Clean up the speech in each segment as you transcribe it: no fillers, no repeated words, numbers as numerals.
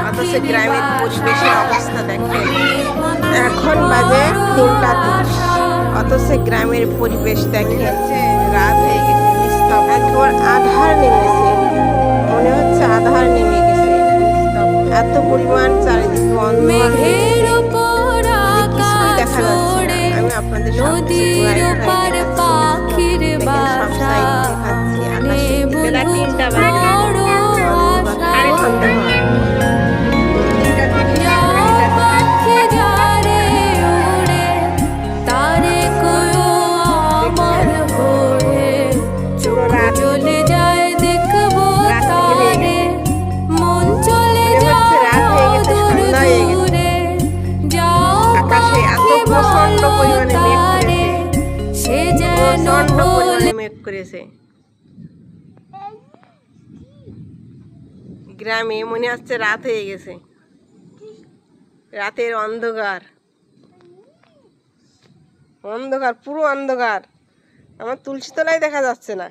অথচ গ্রামের পরিবেশের অবস্থা দেখেন, এখন বাজে 3:30, অথচ গ্রামের পরিবেশ দেখেন রাত হয়ে গেছে, একবার আধার নেমেছে, মনে হচ্ছে আধার নেমে গেছে। এত পরিমাণ চারিদিকে অন্ধকার হয়ে গেছে, কিছুই দেখা যাচ্ছে না। আমি আপনাদের সামনে সব সাইড দেখাচ্ছি, আকাশে বেলা 3টা বাজে, সাড়ে ঘন্টা হয়। প্রচন্ড পরিমাণে মেঘ করেছে। গ্রামে মনে হচ্ছে রাত হয়ে গেছে, রাতের অন্ধকার, অন্ধকার, পুরো অন্ধকার। আমার তুলসী তলায় দেখা যাচ্ছে না।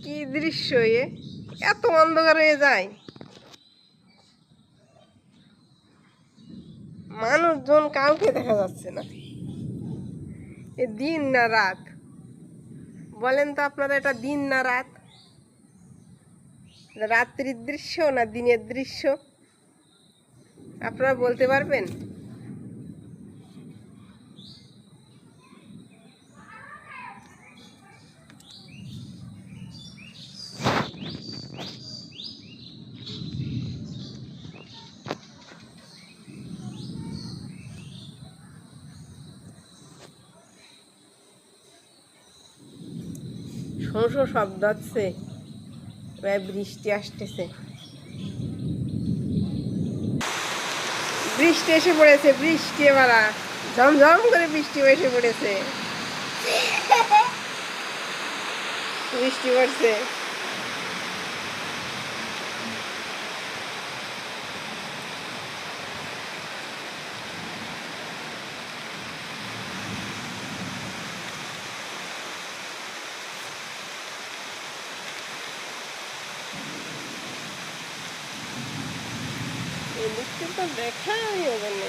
কি দৃশ্য! এত অন্ধকার হয়ে যায়, মানুষজন কাউকে দেখা যাচ্ছে না। এ দিন না রাত বলেন তো আপনারা, এটা দিন না রাত? রাত্রির দৃশ্য না দিনের দৃশ্য আপনারা বলতে পারবেন? শোঁ শব্দ হচ্ছে, বৃষ্টি আসতেছে, বৃষ্টি এসে পড়েছে, বৃষ্টি এবার ঝমঝম করে বৃষ্টি এসে পড়েছে, বৃষ্টি পড়ছে। এই বৃষ্টি তো দেখাই হবে না।